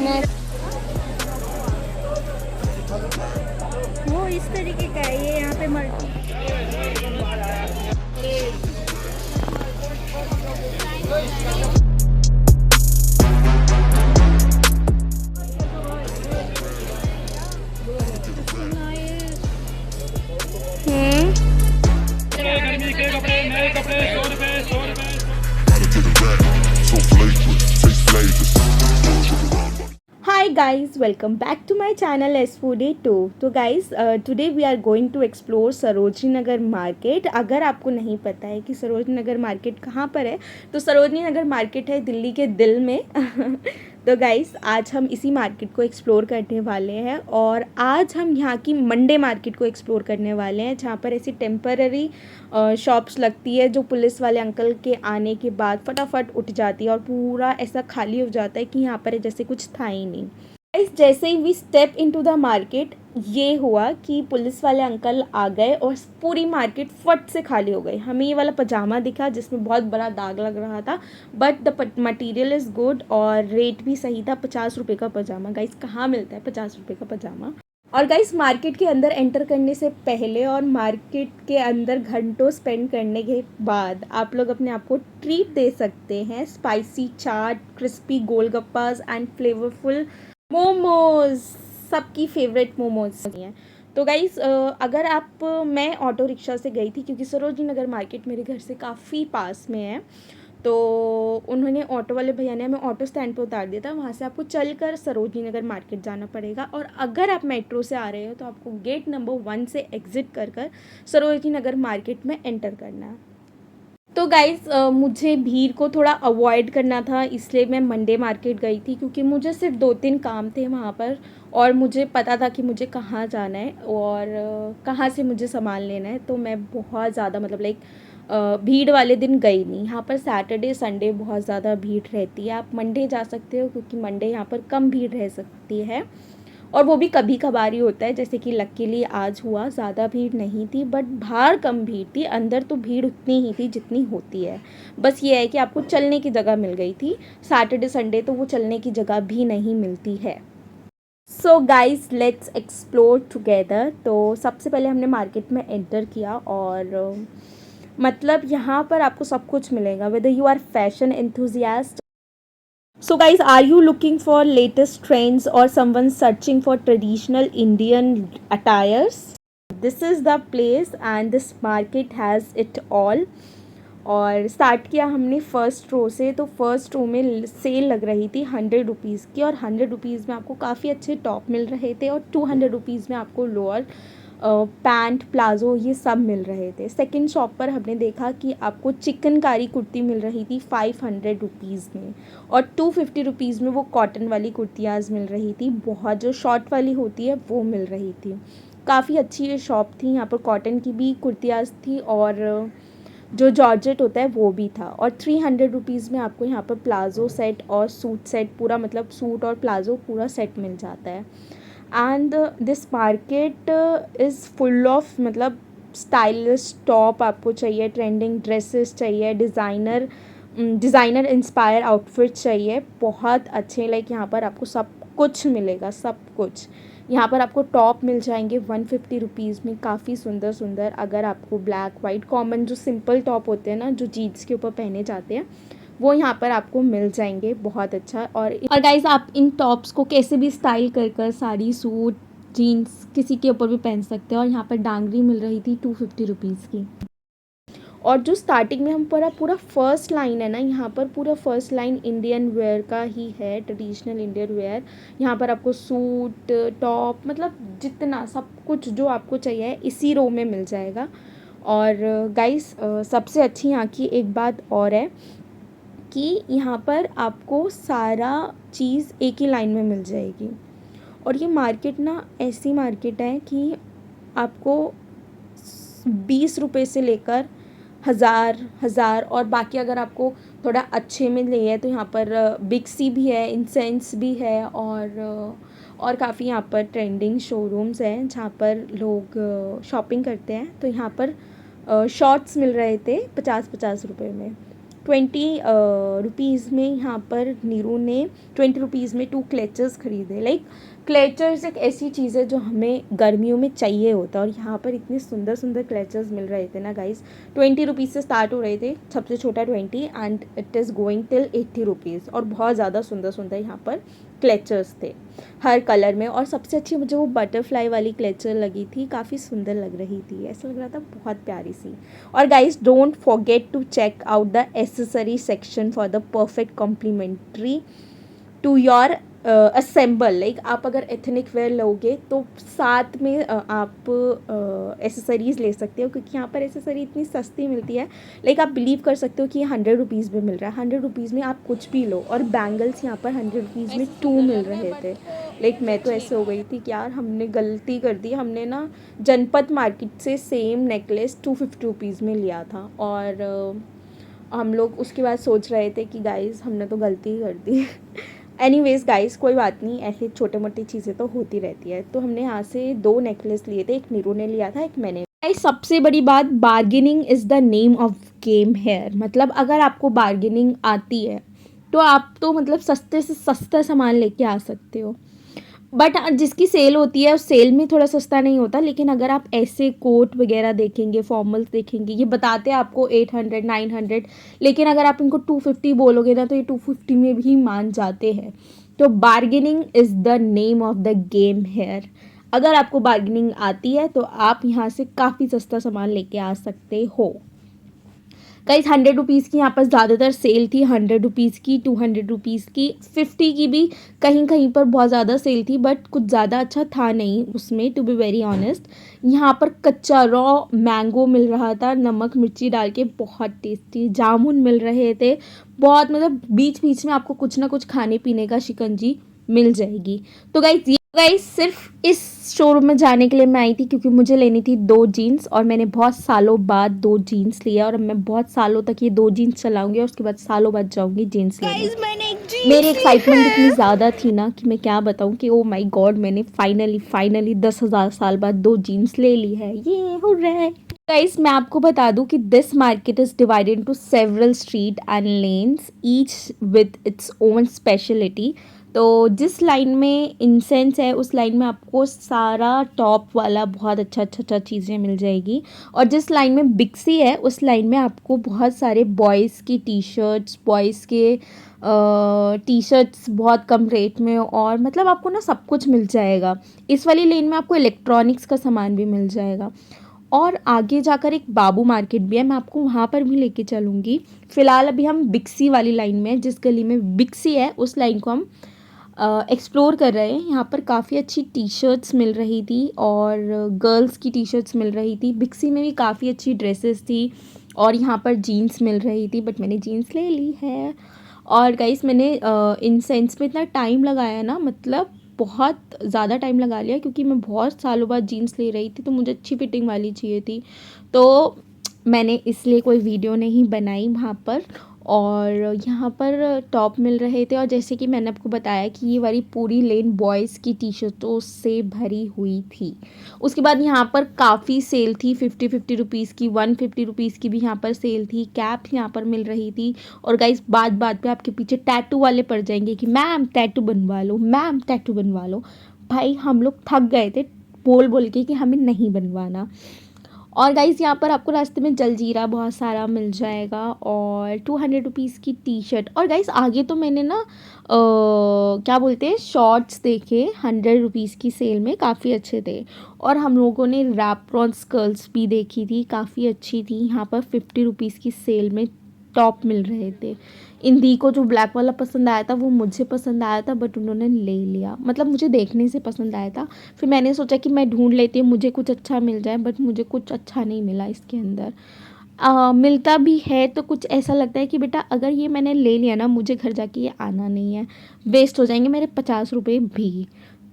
वो इस तरीके का है, ये यहाँ पे मल्टी। गर्मी के कपड़े, नए कपड़े, 100 रुपए, 100 रुपए। Hi guys, welcome back to my channel S Foodie 2। तो guys, today we are going to explore Sarojini Nagar market. अगर आपको नहीं पता है कि सरोजनी नगर मार्केट कहाँ पर है, तो सरोजनी नगर मार्केट है दिल्ली के दिल में। तो गाइस, आज हम इसी मार्केट को एक्सप्लोर करने वाले हैं और आज हम यहाँ की मंडे मार्केट को एक्सप्लोर करने वाले हैं, जहाँ पर ऐसी टेम्पररी शॉप्स लगती है जो पुलिस वाले अंकल के आने के बाद फटाफट उठ जाती है और पूरा ऐसा खाली हो जाता है कि यहाँ पर जैसे कुछ था ही नहीं। गाइस, जैसे ही we step into the market, ये हुआ कि पुलिस वाले अंकल आ गए और पूरी मार्केट फट से खाली हो गई। हमें ये वाला पजामा दिखा जिसमें बहुत बड़ा दाग लग रहा था, but the material is good और रेट भी सही था। 50 रुपये का पजामा। गाइस, कहाँ मिलता है 50 रुपये का पजामा? और गाइस, मार्केट के अंदर एंटर करने से पहले और मार्केट के अंदर घंटों स्पेंड करने के बाद आप लोग अपने आप को ट्रीट दे सकते हैं। Spicy chaat, crispy golgappas and flavourful momos, सबकी फेवरेट मोमोज हैं। तो गाइस, अगर आप मैं ऑटो रिक्शा से गई थी क्योंकि सरोजनी नगर मार्केट मेरे घर से काफ़ी पास में है, तो उन्होंने ऑटो वाले भैया ने हमें ऑटो स्टैंड पर उतार दिया था। वहाँ से आपको चलकर सरोजनी नगर मार्केट जाना पड़ेगा और अगर आप मेट्रो से आ रहे हो तो आपको गेट नंबर 1 से एग्ज़िट कर सरोजनी नगर मार्केट में एंटर करना है। तो गाइज़, मुझे भीड़ को थोड़ा अवॉइड करना था, इसलिए मैं मंडे मार्केट गई थी क्योंकि मुझे सिर्फ 2-3 काम थे वहाँ पर और मुझे पता था कि मुझे कहाँ जाना है और कहाँ से मुझे सामान लेना है। तो मैं बहुत ज़्यादा भीड़ वाले दिन गई नहीं। यहाँ पर सैटरडे संडे बहुत ज़्यादा भीड़ रहती है। आप मंडे जा सकते हो क्योंकि मंडे यहाँ पर कम भीड़ रह सकती है और वो भी कभी कभार ही होता है। जैसे कि लकीली आज हुआ, ज़्यादा भीड़ नहीं थी, बट बाहर कम भीड़ थी, अंदर तो भीड़ उतनी ही थी जितनी होती है। बस ये है कि आपको चलने की जगह मिल गई थी। सैटरडे संडे तो वो चलने की जगह भी नहीं मिलती है। So guys, let's explore together. तो सबसे पहले हमने मार्केट में एंटर किया और मतलब यहाँ पर आपको सब कुछ मिलेगा, whether you are fashion enthusiast. So guys, are you looking for latest trends or someone searching for traditional Indian attires? This is the place and this market has it all। और स्टार्ट किया हमने first रो से। तो first row में cell लग रही थी 100 rupees की और 100 रुपीज़ में आपको काफ़ी अच्छे टॉप मिल रहे थे और 200 रुपीज़ में आपको लोअर, पैंट, प्लाज़ो ये सब मिल रहे थे। सेकंड शॉप पर हमने देखा कि आपको चिकनकारी कुर्ती मिल रही थी 500 रुपीज़ में और 250 रुपीज़ में वो कॉटन वाली कुर्तियाज़ मिल रही थी। बहुत जो शॉर्ट वाली होती है वो मिल रही थी। काफ़ी अच्छी ये शॉप थी। यहाँ पर कॉटन की भी कुर्तियाज़ थी और जो जॉर्जेट होता है वो भी था और 300 रुपीज़ में आपको यहाँ पर प्लाज़ो सेट और सूट सेट पूरा, मतलब सूट और प्लाज़ो पूरा सेट मिल जाता है। And this market is full of stylish top आपको चाहिए, ट्रेंडिंग ड्रेसेस चाहिए, डिज़ाइनर इंस्पायर आउटफिट चाहिए, बहुत अच्छे। यहाँ पर आपको सब कुछ मिलेगा, सब कुछ। यहाँ पर आपको टॉप मिल जाएंगे 150 रुपीज़ में, काफ़ी सुंदर सुंदर। अगर आपको ब्लैक वाइट कॉमन जो सिंपल टॉप होते हैं ना, जो जीन्स के ऊपर पहने जाते हैं, वो यहाँ पर आपको मिल जाएंगे, बहुत अच्छा। और गाइस, आप इन टॉप्स को कैसे भी स्टाइल कर साड़ी, सूट, जीन्स किसी के ऊपर भी पहन सकते हैं। और यहाँ पर डांगरी मिल रही थी 250 रुपीज़ की। और जो स्टार्टिंग में हम पूरा फर्स्ट लाइन है ना, यहाँ पर पूरा फर्स्ट लाइन इंडियन वेयर का ही है, ट्रेडिशनल इंडियन वेयर। यहाँ पर आपको सूट, टॉप, जितना सब कुछ जो आपको चाहिए इसी रो में मिल जाएगा। और गाइस, सबसे अच्छी यहाँ की एक बात और है कि यहाँ पर आपको सारा चीज़ एक ही लाइन में मिल जाएगी। और ये मार्केट ना ऐसी मार्केट है कि आपको 20 रुपये से लेकर हज़ार और बाकी अगर आपको थोड़ा अच्छे में लिए तो यहाँ पर बिग सी भी है, इंसेंस भी है और काफ़ी यहाँ पर ट्रेंडिंग शोरूम्स हैं जहाँ पर लोग शॉपिंग करते हैं। तो यहाँ पर शॉर्ट्स मिल रहे थे 50-50 रुपये में। ₹20 में यहाँ पर नीरू ने ₹20 में 2 क्लेचर्स खरीदे। लाइक क्लेचर्स एक ऐसी चीज़ है जो हमें गर्मियों में चाहिए होता है, और यहाँ पर इतने सुंदर सुंदर क्लेचर्स मिल रहे थे ना गाइस। ₹20 से स्टार्ट हो रहे थे, सबसे छोटा 20 and it is going till ₹80, और बहुत ज़्यादा सुंदर सुंदर यहाँ पर क्लेचर्स थे हर कलर में। और सबसे अच्छी मुझे वो बटरफ्लाई वाली क्लेचर लगी थी, काफ़ी सुंदर लग रही थी, ऐसा लग रहा था बहुत प्यारी सी। और guys don't forget to check out the accessory section for the perfect complimentary to your ensemble. Like आप अगर एथनिक वेयर लोगे तो साथ में आप एसेसरीज़ ले सकते हो, क्योंकि यहाँ पर एसेसरी इतनी सस्ती मिलती है। लाइक आप बिलीव कर सकते हो कि ये ₹100 में मिल रहा है। ₹100 में आप कुछ भी लो। और बैंगल्स यहाँ पर ₹100 में 2 मिल रहे थे। लाइक मैं तो ऐसे हो गई थी कि यार हमने गलती कर दी, हमने ना जनपद मार्केट से सेम नेकलेस ₹250 में लिया था, और हम लोग उसके बाद सोच रहे थे कि गाइस हमने तो गलती कर दी। एनीवेज गाइस कोई बात नहीं, ऐसी छोटे मोटी चीज़ें तो होती रहती है। तो हमने यहाँ से 2 नेकलेस लिए थे, एक नीरू ने लिया था, एक मैंने। गाइस सबसे बड़ी बात, bargaining is the name of game here. मतलब अगर आपको बार्गेनिंग आती है तो आप तो मतलब सस्ते से सस्ता सामान लेके आ सकते हो। बट जिसकी सेल होती है उस सेल में थोड़ा सस्ता नहीं होता। लेकिन अगर आप ऐसे कोट वगैरह देखेंगे, फॉर्मल्स देखेंगे, ये बताते हैं आपको 800 900, लेकिन अगर आप इनको 250 बोलोगे ना तो ये 250 में भी मान जाते हैं। तो bargaining is the name of the game here. अगर आपको बार्गेनिंग आती है तो आप यहाँ से काफ़ी सस्ता सामान लेके आ सकते हो। गाइस ₹100 की यहाँ पर ज़्यादातर सेल थी, ₹100 की, ₹200 की, 50 की भी कहीं कहीं पर बहुत ज़्यादा सेल थी, बट कुछ ज़्यादा अच्छा था नहीं उसमें, टू बी वेरी ऑनेस्ट। यहाँ पर कच्चा रॉ मैंगो मिल रहा था, नमक मिर्ची डाल के, बहुत टेस्टी जामुन मिल रहे थे। बहुत मतलब बीच बीच में आपको कुछ ना कुछ खाने पीने का शिकंजी मिल जाएगी। तो गाइस सिर्फ इस शोरूम में जाने के लिए मैं आई थी क्योंकि मुझे लेनी थी 2 जीन्स, और मैंने बहुत सालों बाद 2 जीन्स लिया, और मैं बहुत सालों तक ये 2 जीन्स चलाऊंगी और उसके बाद सालों बाद जाऊंगी जीन्स लेने। मेरी एक्साइटमेंट इतनी ज़्यादा थी ना कि मैं क्या बताऊं कि ओ माय गॉड, मैंने फाइनली 10,000 साल बाद 2 जीन्स ले ली है, ये हो रहा है। गाइस मैं आपको बता दूं कि this market is divided into several street and lens, each with its own speciality. तो जिस लाइन में इंसेंस है उस लाइन में आपको सारा टॉप वाला बहुत अच्छा चीज़ें मिल जाएगी, और जिस लाइन में बिक्सी है उस लाइन में आपको बहुत सारे बॉयज़ की टी शर्ट्स, बॉयज़ के टी शर्ट्स बहुत कम रेट में, और मतलब आपको ना सब कुछ मिल जाएगा। इस वाली लेन में आपको इलेक्ट्रॉनिक्स का सामान भी मिल जाएगा। और आगे जाकर एक बाबू मार्केट भी है, मैं आपको वहाँ पर भी लेके चलूँगी। फ़िलहाल अभी हम बिक्सी वाली लाइन में, जिस गली में बिक्सी है उस लाइन को हम एक्सप्लोर कर रहे हैं। यहाँ पर काफ़ी अच्छी टी शर्ट्स मिल रही थी, और गर्ल्स की टी शर्ट्स मिल रही थी। बिक्सी में भी काफ़ी अच्छी ड्रेसेस थी, और यहाँ पर जीन्स मिल रही थी, बट मैंने जीन्स ले ली है। और गाइस मैंने इन सेंस में इतना टाइम लगाया ना, मतलब बहुत ज़्यादा टाइम लगा लिया, क्योंकि मैं बहुत सालों बाद जीन्स ले रही थी तो मुझे अच्छी फिटिंग वाली चाहिए थी, तो मैंने इसलिए कोई वीडियो नहीं बनाई वहाँ पर। और यहाँ पर टॉप मिल रहे थे, और जैसे कि मैंने आपको बताया कि ये वाली पूरी लेन बॉयज़ की टी शर्टों से भरी हुई थी। उसके बाद यहाँ पर काफ़ी सेल थी, 50 की, 150 की भी यहाँ पर सेल थी। कैप यहाँ पर मिल रही थी। और गाइस बात बात पे आपके पीछे टैटू वाले पड़ जाएंगे कि मैम टैटू बनवा लो, मैम टैटू बनवा लो। भाई हम लोग थक गए थे बोल बोल के कि हमें नहीं बनवाना। और गाइस यहाँ पर आपको रास्ते में जलजीरा बहुत सारा मिल जाएगा, और ₹200 की टी शर्ट। और गाइस आगे तो मैंने ना क्या बोलते हैं शॉर्ट्स देखे, ₹100 की सेल में काफ़ी अच्छे थे। और हम लोगों ने रैप स्कर्ट्स भी देखी थी, काफ़ी अच्छी थी। यहाँ पर ₹50 की सेल में टॉप मिल रहे थे। इंदी को जो ब्लैक वाला पसंद आया था वो मुझे पसंद आया था, बट उन्होंने ले लिया, मतलब मुझे देखने से पसंद आया था। फिर मैंने सोचा कि मैं ढूंढ लेती हूँ, मुझे कुछ अच्छा मिल जाए, बट मुझे कुछ अच्छा नहीं मिला इसके अंदर। मिलता भी है तो कुछ ऐसा लगता है कि बेटा अगर ये मैंने ले लिया ना, मुझे घर जाके ये आना नहीं है, वेस्ट हो जाएंगे मेरे ₹50 भी।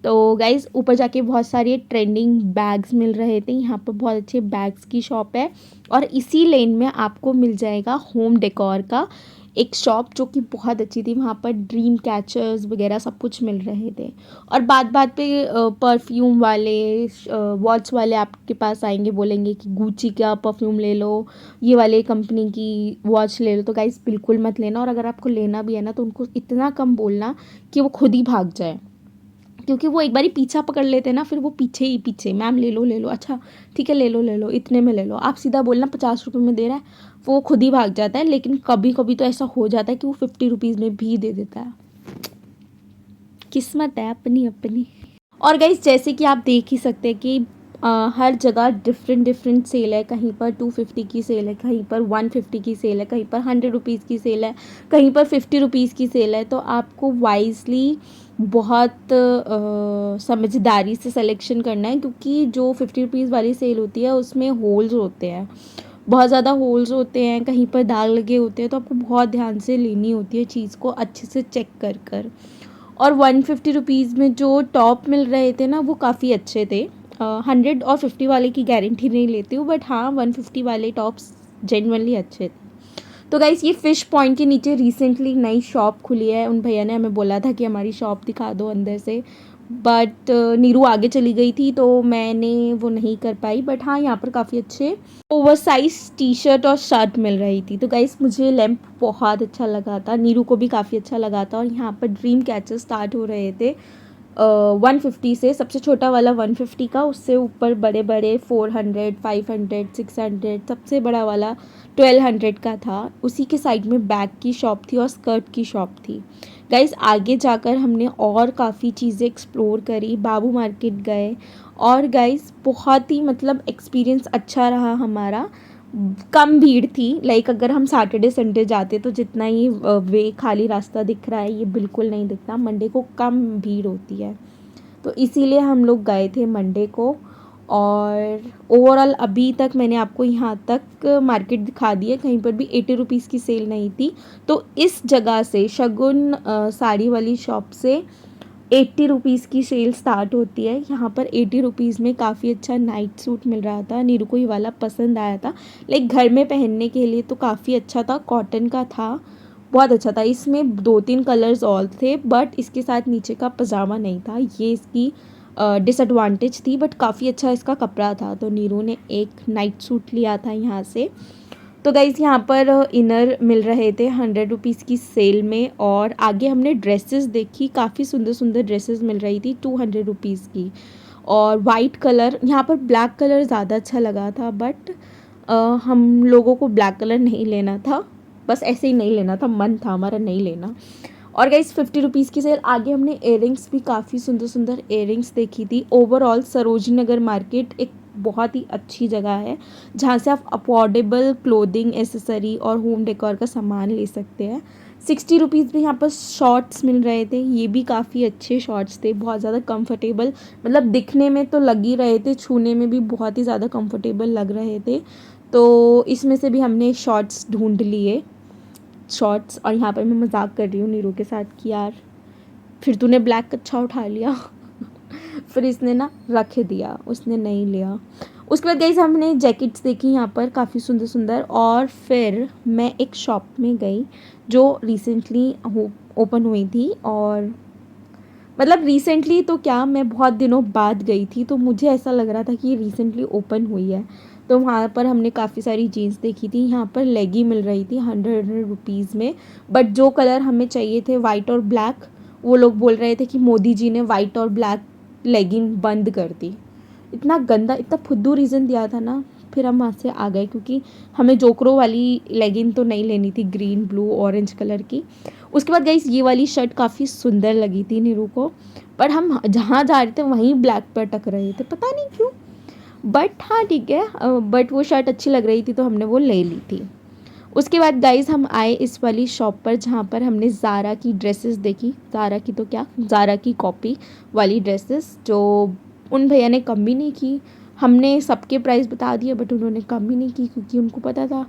तो गाइज़ ऊपर जाके बहुत सारे ट्रेंडिंग बैग्स मिल रहे थे। यहाँ पर बहुत अच्छे बैग्स की शॉप है, और इसी लेन में आपको मिल जाएगा होम डेकोर का। एक शॉप जो कि बहुत अच्छी थी, वहाँ पर ड्रीम कैचर्स वगैरह सब कुछ मिल रहे थे। और बात बात पे परफ्यूम वाले वॉच वाले आपके पास आएंगे, बोलेंगे कि गुची का परफ्यूम ले लो, ये वाले कंपनी की वॉच ले लो। तो गाइस बिल्कुल मत लेना, और अगर आपको लेना भी है ना तो उनको इतना कम बोलना कि वो खुद ही भाग जाए, क्योंकि वो एक बारी पीछा पकड़ लेते हैं ना, फिर वो पीछे ही पीछे, मैम ले लो, अच्छा ठीक है ले लो, इतने में ले लो। आप सीधा बोलना 50 रुपये में दे रहा है, वो खुद ही भाग जाता है। लेकिन कभी कभी तो ऐसा हो जाता है कि वो 50 रुपीज़ में भी दे देता है। किस्मत है अपनी अपनी। और गाइस जैसे कि आप देख ही सकते हैं कि हर जगह डिफरेंट डिफरेंट सेल है। कहीं पर 250 की सेल है, कहीं पर 150 की सेल है, कहीं पर 100 रुपीज़ की सेल है, कहीं पर 50 रुपीज़ की सेल है। तो आपको वाइजली बहुत समझदारी से सिलेक्शन करना है, क्योंकि जो 50 रुपीज़ वाली सेल होती है उसमें होल्स होते हैं, बहुत ज़्यादा होल्स होते हैं, कहीं पर दाग लगे होते हैं। तो आपको बहुत ध्यान से लेनी होती है चीज़ को, अच्छे से चेक कर कर। और 150 रुपीज़ में जो टॉप मिल रहे थे ना, वो काफ़ी अच्छे थे। 100 और 50 वाले की गारंटी नहीं लेती हूँ, बट हाँ 150 वाले टॉप्स जेन्युइनली अच्छे थे। तो गाइस ये फ़िश पॉइंट के नीचे रिसेंटली नई शॉप खुली है। उन भैया ने हमें बोला था कि हमारी शॉप दिखा दो अंदर से, बट नीरू आगे चली गई थी तो मैंने वो नहीं कर पाई। बट हाँ यहाँ पर काफ़ी अच्छे ओवरसाइज टी शर्ट और शर्ट मिल रही थी। तो गाइस मुझे लैम्प बहुत अच्छा लगा था, नीरू को भी काफ़ी अच्छा लगा था। और यहाँ पर ड्रीम कैचर स्टार्ट हो रहे थे 150 से, सबसे छोटा वाला 150 का, उससे ऊपर बड़े बड़े 400, 500, 600, सबसे बड़ा वाला 1200 का था। उसी के साइड में बैग की शॉप थी और स्कर्ट की शॉप थी। गाइस आगे जाकर हमने और काफ़ी चीज़ें एक्सप्लोर करी, बाबू मार्केट गए, और गाइस बहुत ही मतलब एक्सपीरियंस अच्छा रहा हमारा। कम भीड़ थी, लाइक अगर हम सैटरडे संडे जाते तो जितना ही वे खाली रास्ता दिख रहा है ये बिल्कुल नहीं दिखता। मंडे को कम भीड़ होती है, तो इसीलिए हम लोग गए थे मंडे को। और ओवरऑल अभी तक मैंने आपको यहाँ तक मार्केट दिखा दी है, कहीं पर भी 80 रुपीज़ की सेल नहीं थी। तो इस जगह से शगुन साड़ी वाली शॉप से 80 रुपीज़ की सेल स्टार्ट होती है। यहाँ पर 80 रुपीज़ में काफ़ी अच्छा नाइट सूट मिल रहा था, नीरू को ये वाला पसंद आया था, लाइक घर में पहनने के लिए तो काफ़ी अच्छा था, कॉटन का था, बहुत अच्छा था। इसमें 2-3 कलर्स और थे, बट इसके साथ नीचे का पजामा नहीं था, ये इसकी डिसएडवांटेज थी। बट काफ़ी अच्छा इसका कपड़ा था, तो नीरू ने एक नाइट सूट लिया था यहाँ से। तो गाइज़ यहाँ पर इनर मिल रहे थे 100 रुपीज़ की सेल में। और आगे हमने ड्रेसेस देखी, काफ़ी सुंदर सुंदर ड्रेसेस मिल रही थी 200 रुपीज़ की। और वाइट कलर, यहाँ पर ब्लैक कलर ज़्यादा अच्छा लगा था, बट हम लोगों को ब्लैक कलर नहीं लेना था, बस ऐसे ही नहीं लेना था, मन था हमारा नहीं लेना। और गाइस 50 रुपीज़ की सेल। आगे हमने इयरिंग्स भी काफ़ी सुंदर सुंदर इयरिंग्स देखी थी। ओवरऑल सरोजनी नगर मार्केट एक बहुत ही अच्छी जगह है, जहाँ से आप अफोर्डेबल क्लोथिंग, एसेसरी और होम डेकोर का सामान ले सकते हैं। 60 रुपीज़ में यहाँ पर शॉर्ट्स मिल रहे थे, ये भी काफ़ी अच्छे शॉर्ट्स थे, बहुत ज़्यादा कंफर्टेबल, मतलब दिखने में तो लग ही रहे थे, छूने में भी बहुत ही ज़्यादा कंफर्टेबल लग रहे थे। तो इसमें से भी हमने शॉर्ट्स ढूंढ लिए, शॉर्ट्स। और यहाँ पर मैं मजाक कर रही हूँ नीरू के साथ कि यार फिर तूने ब्लैक अच्छा उठा लिया फिर इसने ना रख दिया, उसने नहीं लिया। उसके बाद गई हमने जैकेट्स देखी यहाँ पर काफ़ी सुंदर सुंदर। और फिर मैं एक शॉप में गई जो रिसेंटली ओपन हुई थी, और मतलब रिसेंटली तो क्या, मैं बहुत दिनों बाद गई थी, तो मुझे ऐसा लग रहा था कि ये रिसेंटली ओपन हुई है। तो वहाँ पर हमने काफ़ी सारी जीन्स देखी थी। यहाँ पर लेगी मिल रही थी 100 रुपीज़ में, बट जो कलर हमें चाहिए थे वाइट और ब्लैक, वो लोग बोल रहे थे कि मोदी जी ने वाइट और ब्लैक लेगिंग बंद कर दी। इतना गंदा, इतना फुद्दू रीज़न दिया था ना, फिर हम वहाँ से आ गए, क्योंकि हमें जोकरो वाली लेगिंग तो नहीं लेनी थी, ग्रीन ब्लू ऑरेंज कलर की। उसके बाद गाइस ये वाली शर्ट काफ़ी सुंदर लगी थी नीरू को, पर हम जहाँ जा रहे थे वहीं ब्लैक पर टक रहे थे, पता नहीं क्यों, बट हाँ ठीक है, बट वो शर्ट अच्छी लग रही थी तो हमने वो ले ली थी। उसके बाद गाइस हम आए इस वाली शॉप पर, जहाँ पर हमने ज़ारा की ड्रेसेस देखी, ज़ारा की तो क्या, ज़ारा की कॉपी वाली ड्रेसेस, जो उन भैया ने कम भी नहीं की। हमने सबके प्राइस बता दिए, बट उन्होंने कम भी नहीं की, क्योंकि उनको पता था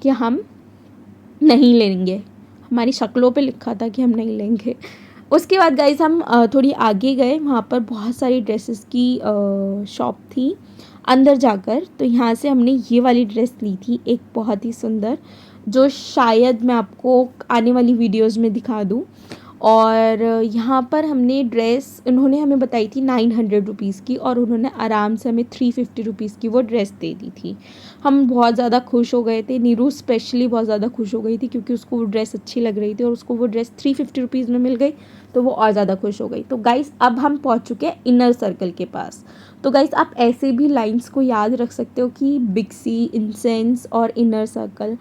कि हम नहीं लेंगे, हमारी शक्लों पे लिखा था कि हम नहीं लेंगे। उसके बाद गाइस हम थोड़ी आगे गए, वहाँ पर बहुत सारी ड्रेसेस की शॉप थी अंदर जाकर। तो यहाँ से हमने ये वाली ड्रेस ली थी, एक बहुत ही सुंदर, जो शायद मैं आपको आने वाली वीडियोस में दिखा दूँ। और यहाँ पर हमने ड्रेस, इन्होंने हमें बताई थी 900 रुपीज़ की, और उन्होंने आराम से हमें 350 रुपीज़ की वो ड्रेस दे दी थी। हम बहुत ज़्यादा खुश हो गए थे, नीरू स्पेशली बहुत ज़्यादा खुश हो गई थी क्योंकि उसको वो ड्रेस अच्छी लग रही थी और उसको वो ड्रेस 350 रुपीज़ में मिल गई, तो वो और ज़्यादा खुश हो गई। तो गाइस अब हम पहुँच चुके हैं इनर सर्कल के पास। तो गाइस आप ऐसे भी लाइन्स को याद रख सकते हो कि बिग सी, इंसेंस और इनर सर्कल।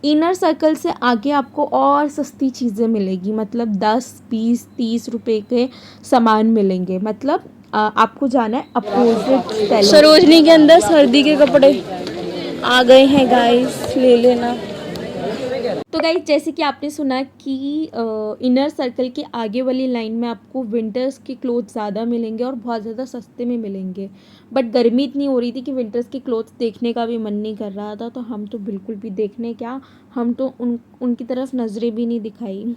इनर सर्कल से आगे आपको और सस्ती चीज़ें मिलेगी, मतलब 10, 20, 30 रुपए के सामान मिलेंगे। मतलब आपको जाना है अपोजिट सरोजनी के अंदर। सर्दी के कपड़े आ गए हैं गाइस, ले लेना। तो गाइस जैसे कि आपने सुना कि इनर सर्कल के आगे वाली लाइन में आपको विंटर्स के क्लोथ्स ज़्यादा मिलेंगे और बहुत ज़्यादा सस्ते में मिलेंगे। बट गर्मी इतनी हो रही थी कि विंटर्स के क्लोथ्स देखने का भी मन नहीं कर रहा था, तो हम तो बिल्कुल भी देखने क्या, हम तो उनकी तरफ नज़रें भी नहीं दिखाई।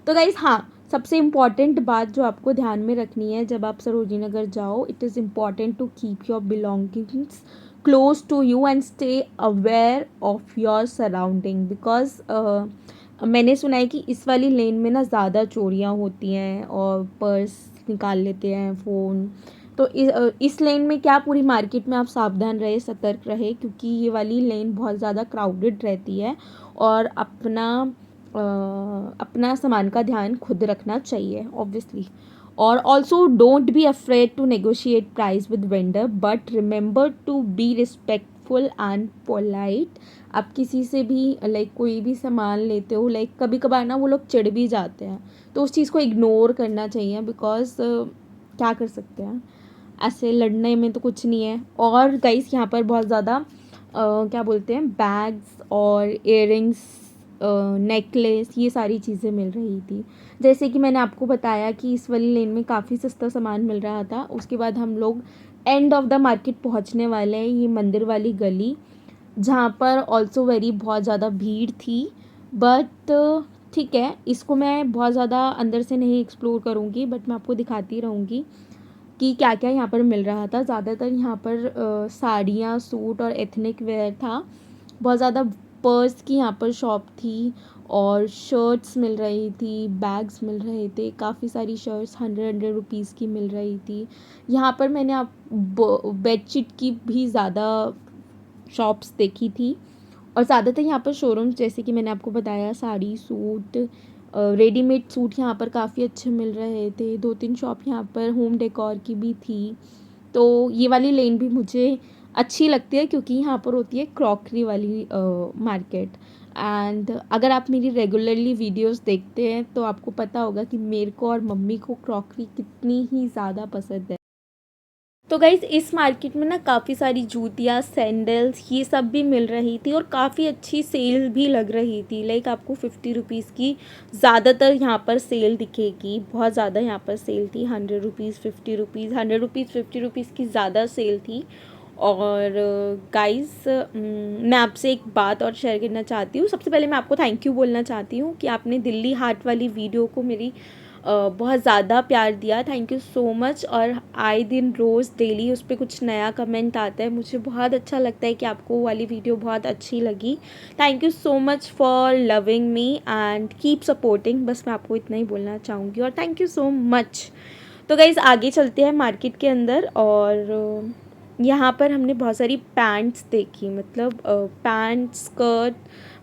तो गाइस हाँ, सबसे इम्पॉर्टेंट बात जो आपको ध्यान में रखनी है जब आप सरोजिनी नगर जाओ, it is important to keep your belongings close to you and stay aware of your surrounding because मैंने सुना है कि इस वाली लेन में ना ज़्यादा चोरियाँ होती हैं और पर्स निकाल लेते हैं, फ़ोन। तो इस लेन में क्या, पूरी मार्केट में आप सावधान रहे, सतर्क रहे, क्योंकि ये वाली लेन बहुत ज़्यादा क्राउडेड रहती है और अपना सामान का ध्यान खुद रखना चाहिए ऑब्वियसली। और also don't be afraid to negotiate price with vendor, but remember to be respectful and polite. आप किसी से भी लाइक कोई भी सामान लेते हो, लाइक कभी कभार ना वो लोग चिढ़ भी जाते हैं, तो उस चीज़ को इग्नोर करना चाहिए, बिकॉज क्या कर सकते हैं, ऐसे लड़ने में तो कुछ नहीं है। और गाइस यहाँ पर बहुत ज़्यादा क्या बोलते हैं, बैग्स और इयररिंग्स, नेकलेस, ये सारी चीज़ें मिल रही थी। जैसे कि मैंने आपको बताया कि इस वाली लेन में काफ़ी सस्ता सामान मिल रहा था। उसके बाद हम लोग एंड ऑफ द मार्केट पहुंचने वाले हैं, ये मंदिर वाली गली, जहाँ पर ऑल्सो वेरी बहुत ज़्यादा भीड़ थी। बट ठीक है, इसको मैं बहुत ज़्यादा अंदर से नहीं एक्सप्लोर करूँगी, बट मैं आपको दिखाती रहूँगी कि क्या क्या यहाँ पर मिल रहा था। ज़्यादातर यहाँ पर साड़ियाँ, सूट और एथनिक वेयर था। बहुत ज़्यादा पर्स की यहाँ पर शॉप थी और शर्ट्स मिल रही थी, बैग्स मिल रहे थे, काफ़ी सारी शर्ट्स 100 रुपीज़ की मिल रही थी। यहाँ पर मैंने आप बेडशीट की भी ज़्यादा शॉप्स देखी थी। और ज़्यादातर यहाँ पर शोरूम्स, जैसे कि मैंने आपको बताया, साड़ी, सूट, रेडीमेड सूट यहाँ पर काफ़ी अच्छे मिल रहे थे। 2-3 शॉप यहाँ पर होम डेकोर की भी थी। तो ये वाली लेन भी मुझे अच्छी लगती है क्योंकि यहाँ पर होती है क्रॉकरी वाली मार्केट। एंड अगर आप मेरी रेगुलरली वीडियोस देखते हैं तो आपको पता होगा कि मेरे को और मम्मी को क्रॉकरी कितनी ही ज़्यादा पसंद है। तो गाइज़ इस मार्केट में ना काफ़ी सारी जूतियाँ, सैंडल्स, ये सब भी मिल रही थी और काफ़ी अच्छी सेल भी लग रही थी। लाइक आपको 50 रुपीज़ की ज़्यादातर यहाँ पर सेल दिखेगी, बहुत ज़्यादा यहाँ पर सेल थी। 100 रुपीज़, 50 रुपीज़, 100 रुपीज़, 50 रुपीज़ की ज़्यादा सेल थी। और गाइज़ मैं आपसे एक बात और शेयर करना चाहती हूँ। सबसे पहले मैं आपको थैंक यू बोलना चाहती हूँ कि आपने दिल्ली हाट वाली वीडियो को मेरी बहुत ज़्यादा प्यार दिया। Thank you so much. और आए दिन रोज़ डेली उस पर कुछ नया कमेंट आता है, मुझे बहुत अच्छा लगता है कि आपको वो वाली वीडियो बहुत अच्छी लगी। Thank you so much for loving me and keep supporting, बस मैं आपको इतना ही बोलना चाहूँगी और थैंक यू सो मच। तो गाइज़ आगे चलते हैं मार्केट के अंदर। और यहाँ पर हमने बहुत सारी पैंट्स देखी, मतलब पैंट, स्कर्ट,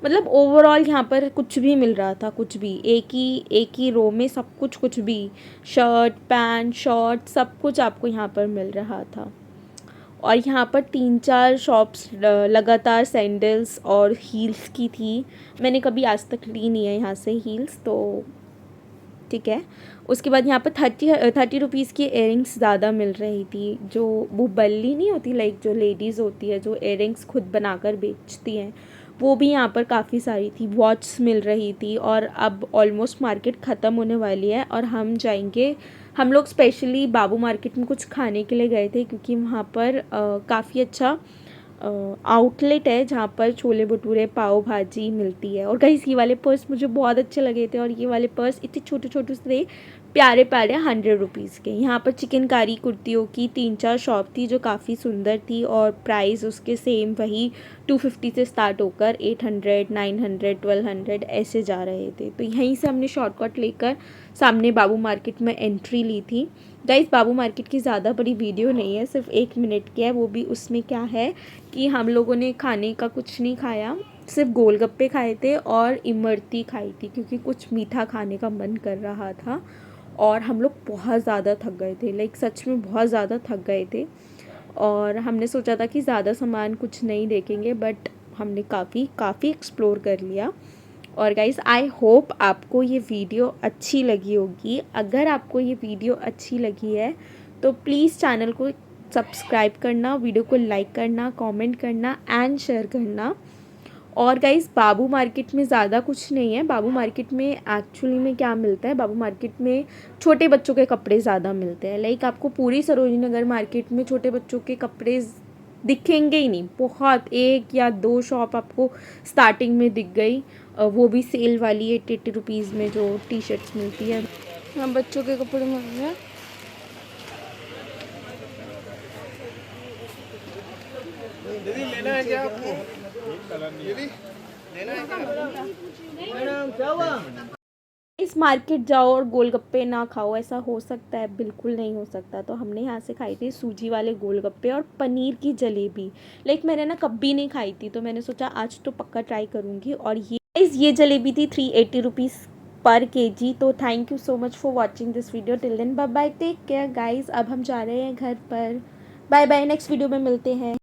मतलब ओवरऑल यहाँ पर कुछ भी मिल रहा था, कुछ भी, एक ही रो में सब कुछ, कुछ भी, शर्ट, पैंट, शॉर्ट, सब कुछ आपको यहाँ पर मिल रहा था। और यहाँ पर 3-4 शॉप्स लगातार सैंडल्स और हील्स की थी। मैंने कभी आज तक ली नहीं है यहाँ से हील्स, तो ठीक है। उसके बाद यहाँ पर 30 रुपीज़ की इयरिंग्स ज़्यादा मिल रही थी, जो वो बल्ली नहीं होती, लाइक जो लेडीज़ होती है जो इयरिंग्स खुद बनाकर बेचती हैं, वो भी यहाँ पर काफ़ी सारी थी। वॉच मिल रही थी। और अब ऑलमोस्ट मार्केट ख़त्म होने वाली है और हम जाएंगे, हम लोग स्पेशली बाबू मार्केट में कुछ खाने के लिए गए थे क्योंकि वहाँ पर काफ़ी अच्छा आउटलेट है जहाँ पर छोले भटूरे, पाव भाजी मिलती है। और गाइस ये वाले पर्स मुझे बहुत अच्छे लगे थे और ये वाले पर्स इतने छोटे छोटे से थे, प्यारे प्यारे 100 रुपीज़ के। यहाँ पर चिकनकारी कुर्तियों की 3-4 शॉप थी जो काफ़ी सुंदर थी और प्राइस उसके सेम वही 250 से स्टार्ट होकर 800, 900, 1200 ऐसे जा रहे थे। तो यहीं से हमने शॉर्टकट लेकर सामने बाबू मार्केट में एंट्री ली थी। गाइस बाबू मार्केट की ज़्यादा बड़ी वीडियो नहीं है, सिर्फ 1 मिनट की है। वो भी उसमें क्या है कि हम लोगों ने खाने का कुछ नहीं खाया, सिर्फ गोलगप्पे खाए थे और इमरती खाई थी क्योंकि कुछ मीठा खाने का मन कर रहा था और हम लोग बहुत ज़्यादा थक गए थे, लाइक सच में बहुत ज़्यादा थक गए थे। और हमने सोचा था कि ज़्यादा सामान कुछ नहीं देखेंगे, बट हमने काफ़ी एक्सप्लोर कर लिया। और गाइज़ आई होप आपको ये वीडियो अच्छी लगी होगी। अगर आपको ये वीडियो अच्छी लगी है तो प्लीज़ चैनल को सब्सक्राइब करना, वीडियो को लाइक करना, कमेंट करना एंड शेयर करना। और गाइज़ बाबू मार्केट में ज़्यादा कुछ नहीं है। बाबू मार्केट में एक्चुअली में क्या मिलता है, बाबू मार्केट में छोटे बच्चों के कपड़े ज़्यादा मिलते हैं। लाइक आपको पूरी सरोजनी नगर मार्केट में छोटे बच्चों के कपड़े दिखेंगे ही नहीं, बहुत 1 या 2 शॉप आपको स्टार्टिंग में दिख गई, वो भी सेल वाली 80 रुपीज़ में जो टी शर्ट्स मिलती है। हाँ बच्चों के कपड़े मिल रहे हैं। दीदी लेना है क्या आपको? दीदी लेना है क्या? इस मार्केट जाओ और गोलगप्पे ना खाओ, ऐसा हो सकता है? बिल्कुल नहीं हो सकता। तो हमने यहाँ से खाई थी सूजी वाले गोलगप्पे और पनीर की जलेबी। लाइक मैंने ना कभी नहीं खाई थी तो मैंने सोचा आज तो पक्का ट्राई करूँगी। और ये जलेबी थी 380 रुपीज़ पर केजी। तो thank you so much for watching this video. Till then bye bye, take care guys. अब हम जा रहे हैं घर पर। बाय बाय, नेक्स्ट वीडियो में मिलते हैं।